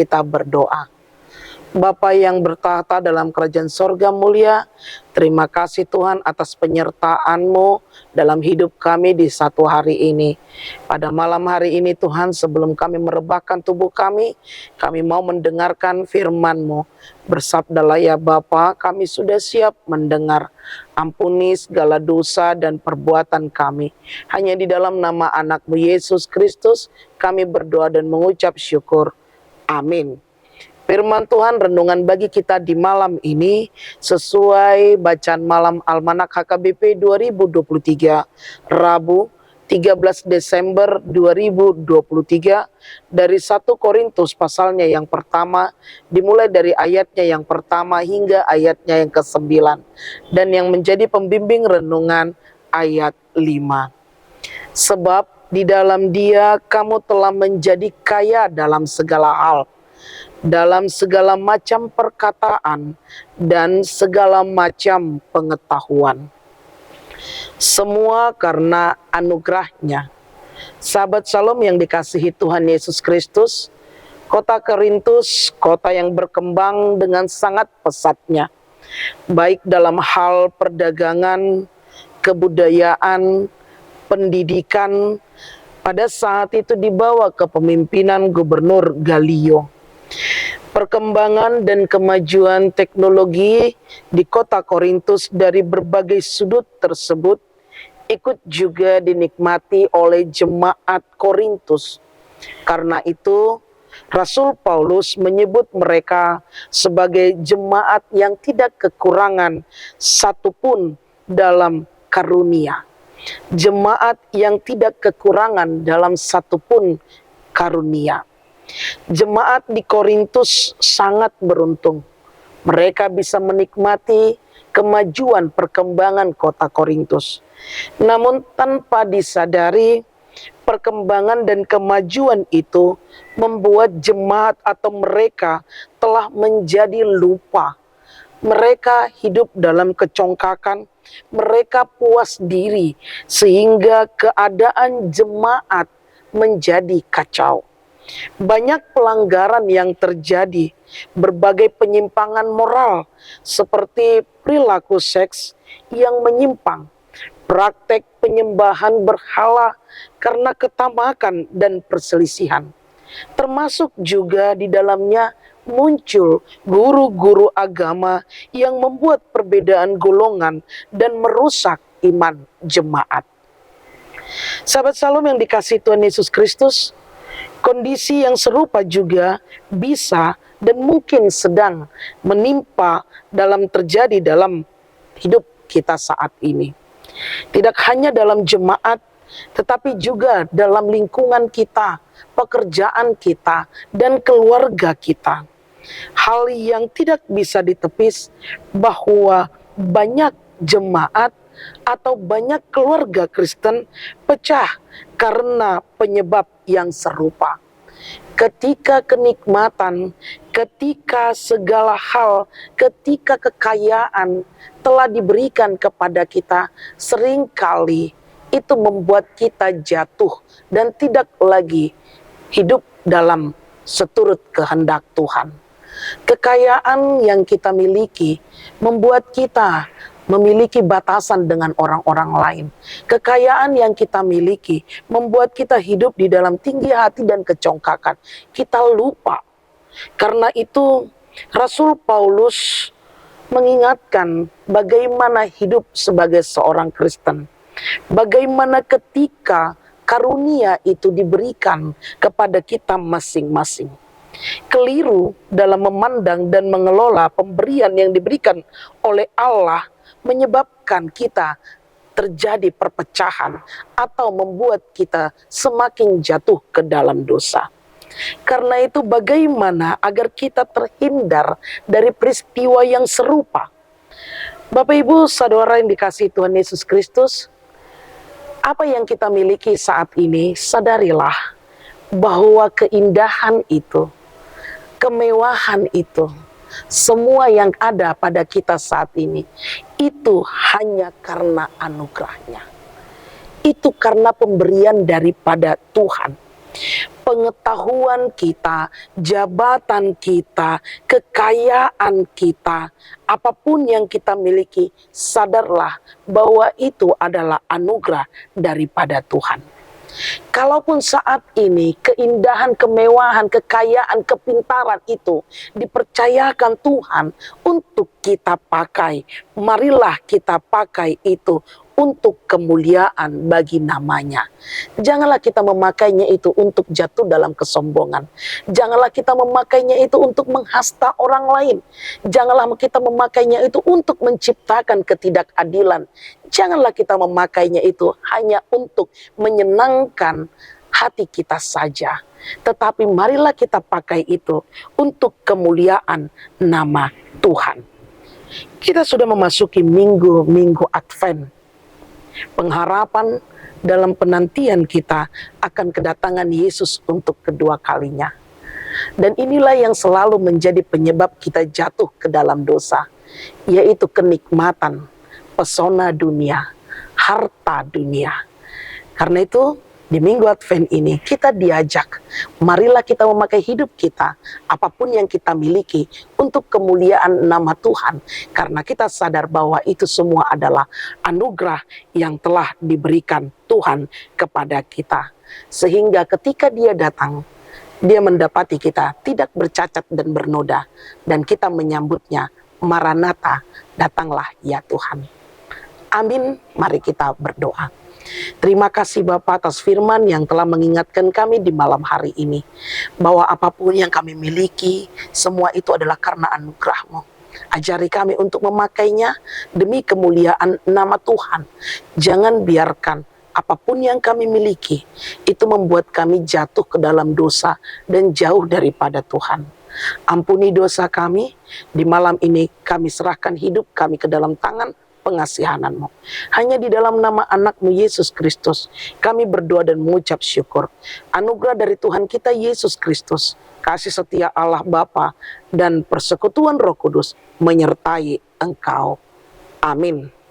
kita berdoa. Bapa yang bertahta dalam kerajaan sorga mulia, terima kasih Tuhan atas penyertaan-Mu dalam hidup kami di satu hari ini. Pada malam hari ini Tuhan, sebelum kami merebahkan tubuh kami mau mendengarkan firman-Mu. Bersabdalah ya Bapa, kami sudah siap mendengar. Ampuni segala dosa dan perbuatan kami. Hanya di dalam nama anak-Mu Yesus Kristus kami berdoa dan mengucap syukur. Amin. Firman Tuhan renungan bagi kita di malam ini sesuai bacaan malam Almanak HKBP 2023 Rabu 13 Desember 2023 dari 1 Korintus pasalnya yang pertama dimulai dari ayatnya yang pertama hingga ayatnya yang ke-9 dan yang menjadi pembimbing renungan ayat 5. Sebab di dalam Dia kamu telah menjadi kaya dalam segala hal, dalam segala macam perkataan dan segala macam pengetahuan. Semua karena anugerah-Nya. Sahabat Shalom yang dikasihi Tuhan Yesus Kristus, kota Korintus, kota yang berkembang dengan sangat pesatnya, baik dalam hal perdagangan, kebudayaan, pendidikan. Pada saat itu dibawa ke pemimpinan Gubernur Galio. Perkembangan dan kemajuan teknologi di kota Korintus dari berbagai sudut tersebut ikut juga dinikmati oleh jemaat Korintus. Karena itu, Rasul Paulus menyebut mereka sebagai jemaat yang tidak kekurangan satupun dalam karunia. Jemaat yang tidak kekurangan dalam satupun karunia. Jemaat di Korintus sangat beruntung. Mereka bisa menikmati kemajuan perkembangan kota Korintus. Namun tanpa disadari, perkembangan dan kemajuan itu membuat jemaat atau mereka telah menjadi lupa. Mereka hidup dalam kecongkakan, mereka puas diri, sehingga keadaan jemaat menjadi kacau. Banyak pelanggaran yang terjadi, berbagai penyimpangan moral, seperti perilaku seks yang menyimpang, praktek penyembahan berhala karena ketamakan dan perselisihan. Termasuk juga di dalamnya muncul guru-guru agama yang membuat perbedaan golongan dan merusak iman jemaat. Sahabat Shalom yang dikasihi Tuhan Yesus Kristus, kondisi yang serupa juga bisa dan mungkin sedang menimpa terjadi dalam hidup kita saat ini. Tidak hanya dalam jemaat, tetapi juga dalam lingkungan kita, pekerjaan kita, dan keluarga kita. Hal yang tidak bisa ditepis bahwa banyak jemaat atau banyak keluarga Kristen pecah karena penyebab yang serupa. Ketika kenikmatan, ketika segala hal, ketika kekayaan telah diberikan kepada kita, seringkali itu membuat kita jatuh dan tidak lagi hidup dalam seturut kehendak Tuhan. Kekayaan yang kita miliki membuat kita memiliki batasan dengan orang-orang lain. Kekayaan yang kita miliki membuat kita hidup di dalam tinggi hati dan kecongkakan. Kita lupa. Karena itu Rasul Paulus mengingatkan bagaimana hidup sebagai seorang Kristen. Bagaimana ketika karunia itu diberikan kepada kita masing-masing. Keliru dalam memandang dan mengelola pemberian yang diberikan oleh Allah menyebabkan kita terjadi perpecahan atau membuat kita semakin jatuh ke dalam dosa. Karena itu bagaimana agar kita terhindar dari peristiwa yang serupa? Bapak Ibu saudara yang dikasihi Tuhan Yesus Kristus, apa yang kita miliki saat ini, sadarilah bahwa keindahan itu, kemewahan itu, semua yang ada pada kita saat ini, itu hanya karena anugerah-Nya. Itu karena pemberian daripada Tuhan. Pengetahuan kita, jabatan kita, kekayaan kita, apapun yang kita miliki, sadarlah bahwa itu adalah anugerah daripada Tuhan. Kalaupun saat ini keindahan, kemewahan, kekayaan, kepintaran itu dipercayakan Tuhan untuk kita pakai, marilah kita pakai itu untuk kemuliaan bagi namanya. Janganlah kita memakainya itu untuk jatuh dalam kesombongan. Janganlah kita memakainya itu untuk menghasta orang lain. Janganlah kita memakainya itu untuk menciptakan ketidakadilan. Janganlah kita memakainya itu hanya untuk menyenangkan hati kita saja. Tetapi marilah kita pakai itu untuk kemuliaan nama Tuhan. Kita sudah memasuki minggu-minggu Advent. Pengharapan dalam penantian kita akan kedatangan Yesus untuk kedua kalinya. Dan inilah yang selalu menjadi penyebab kita jatuh ke dalam dosa, yaitu kenikmatan, pesona dunia, harta dunia. Karena itu di minggu Advent ini kita diajak, marilah kita memakai hidup kita, apapun yang kita miliki, untuk kemuliaan nama Tuhan. Karena kita sadar bahwa itu semua adalah anugerah yang telah diberikan Tuhan kepada kita. Sehingga ketika Dia datang, Dia mendapati kita tidak bercacat dan bernoda, dan kita menyambutnya, Maranatha, datanglah ya Tuhan. Amin, mari kita berdoa. Terima kasih Bapa atas firman yang telah mengingatkan kami di malam hari ini, bahwa apapun yang kami miliki, semua itu adalah karena anugerah-Mu. Ajari kami untuk memakainya demi kemuliaan nama Tuhan. Jangan biarkan apapun yang kami miliki itu membuat kami jatuh ke dalam dosa dan jauh daripada Tuhan. Ampuni dosa kami, di malam ini kami serahkan hidup kami ke dalam tangan pengasihan-Mu. Hanya di dalam nama anak-Mu Yesus Kristus kami berdoa dan mengucap syukur. Anugerah dari Tuhan kita Yesus Kristus, kasih setia Allah Bapa, dan persekutuan Roh Kudus menyertai engkau. Amin.